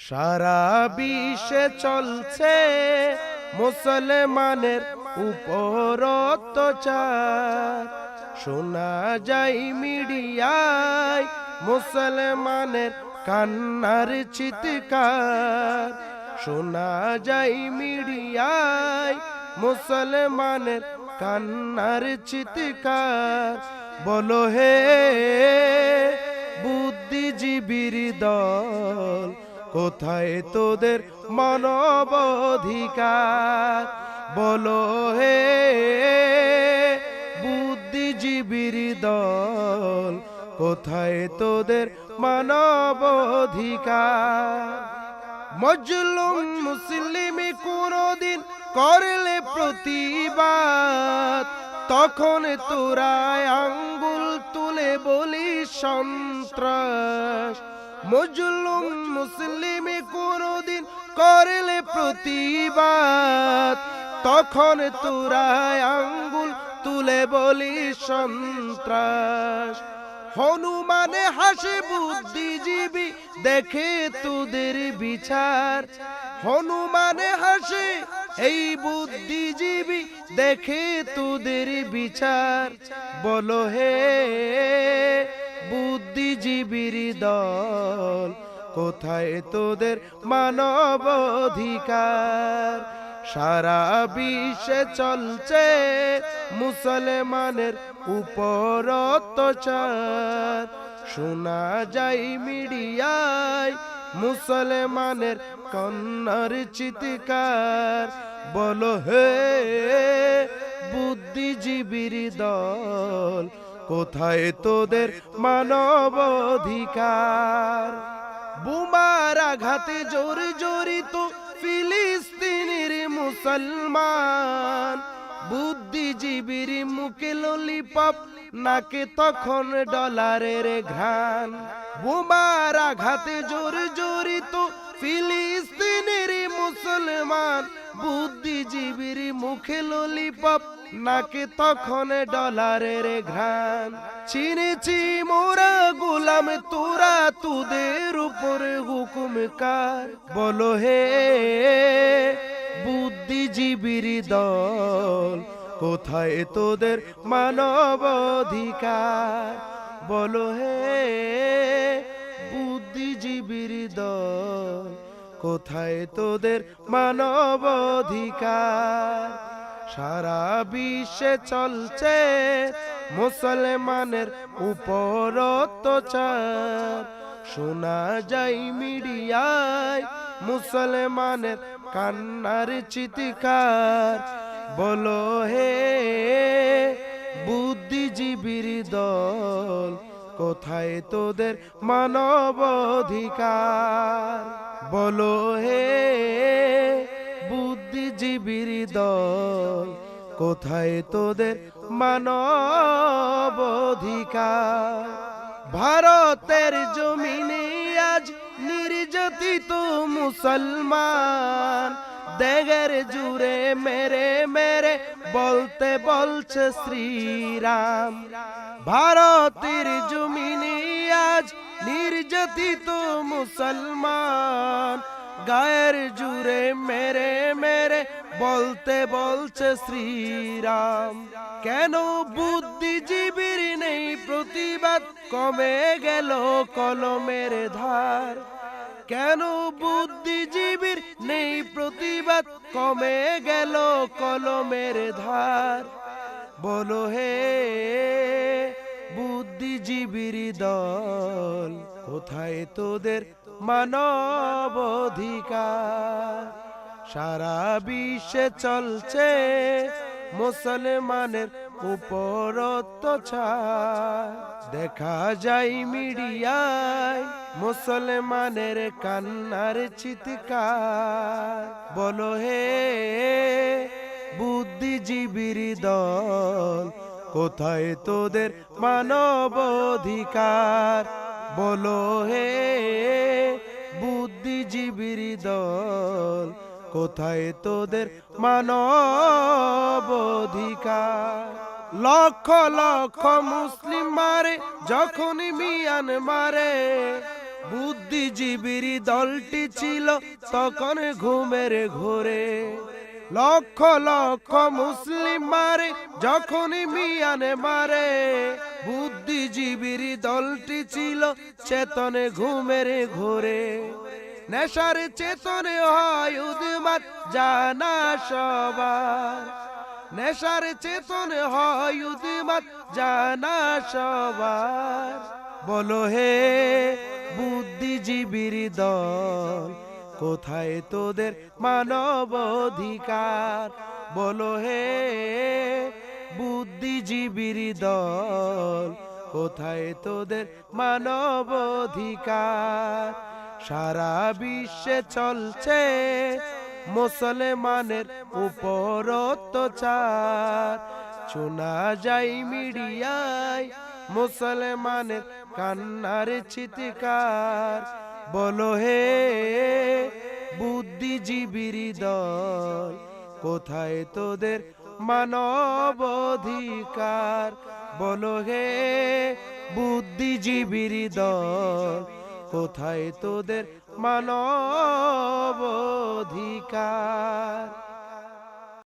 সারা বিশ্বে চলছে মুসলমানের উপর অত্যাচার। শোনা যায় মিডিয়ায় মুসলমানের কান্নার চিৎকার। শোনা যায় মিডিয়ায় মুসলমানের কান্নার চিৎকার। বলো হে বুদ্ধিজীবীর দল, কোথায় তোদের মানবাধিকার? বলো হে বুদ্ধিজীবীর দল, কোথায় তোদের মানবাধিকার? মজলুম মুসলিম কোনদিন করলে প্রতিবাদ, তখন তোরা আঙ্গুল তুলে বলি সন্ত্রাস। মজলুম মুসলিম কোনদিন করলে প্রতিবাদ, তখন তোরা আঙ্গুল তুলে বলি সন্ত্রাস। হনুমানে হাসে বুদ্ধিজীবী দেখে তোদের বিচার। হনুমানে হাসে এই বুদ্ধিজীবী দেখে তোদের বিচার। বলো হে বুদ্ধিজীবীর দল, কোথায় তোদের মানবাধিকার? সারা বিশ্বে চলছে মুসলমানের উপর অত্যাচার। শোনা যায় মিডিয়ায় মুসলমানের কান্নার চিৎকার। বলো হে বুদ্ধিজীবীর দল, কোথায় তোদের মানবাধিকার? বোমার আঘাতে জর্জরিত ফিলিস্তিনের মুসলমান, বুদ্ধিজীবীর মুখে ললিপপ, নাকে তখন ডলারের ঘ্রাণ। বোমার আঘাতে জর্জরিত ফিলিস্তিনের মুসলমান, বুদ্ধিজীবীর মুখে ললিপপ, নাকে তখন ডলারের ঘ্রাণ। চিনেছি মোরা গোলাম, তোরা তোদের উপর হুকুম কার? বলো হে বুদ্ধিজীবীর দল, কোথায় তোদের মানবাধিকার? বলো হে বুদ্ধিজীবীর দল, কোথায় তোদের মানবাধিকার? সারা বিশ্বে চলছে মুসলমানের উপর অত্যাচার। শোনা যায় মিডিয়ায় মুসলমানের কান্নার চিৎকার। বলো হে বুদ্ধিজীবীর দল, কোথায় তোদের মানবাধিকার? বলো হে বুদ্ধিজীবীর দল, কোথায় তোদের মানবাধিকার? ভারতের জমিনে আজ নির্যাতিত মুসলমান, দেগের জুড়ে মেরে মেরে বলতে বলছে শ্রীরাম। ভারতের জমিনে আজ নির্যাতিত মুসলমান, গায়ের জুড়ে মেরে মেরে বলতে বলছে শ্রীরাম। কেন বুদ্ধিজীবীর নেই প্রতিবাদ, কমে গেল কলমের ধার? কেন বুদ্ধিজীবীর নেই প্রতিবাদ, কমে গেল কলমের ধার? বলো হে বুদ্ধিজীবীর দল, কোথায় তোদের মানবাধিকার? সারা বিশ্বে চলছে মুসলমানের উপর অত্যাচার। দেখা যায় মিডিয়ায় মুসলমানের কান্নার চিৎকার। বলো হে বুদ্ধিজীবীর দল, কোথায় তোদের মানবাধিকার? বলো হে বুদ্ধিজীবীর দল, কোথায় তোদের মানবাধিকার? লক্ষ লক্ষ মুসলিম মারে যখন মিয়ানমারে, বুদ্ধিজীবীর দলটি ছিল তখন ঘুমের ঘোরে। লক্ষ লক্ষ মুসলিম মারে যখন মিয়ানে মারে, বুদ্ধিজীবীর দলটি ছিল চেতনে ঘুমের ঘোরে। নেশার চেতনে হয় উন্মাদ জানা সবার, নেশার চেতনে হয় উন্মাদ জানা সবার। বলো হে বুদ্ধিজীবীর দল, কোথায় তোদের মানব অধিকার? বলো হে বুদ্ধিজীবীর দল, কোথায় তোদের মানব অধিকার? সারা বিশ্বে চলছে মুসলমানের উপর অত্যাচার, শোনা যায় মিডিয়ায় মুসলমানের কান্নার চিৎকার। বলো হে বুদ্ধিজীবীর দল, কোথায় তোদের মানব অধিকার? বলো হে বুদ্ধিজীবীর দল, কোথায় তোদের মানব অধিকার?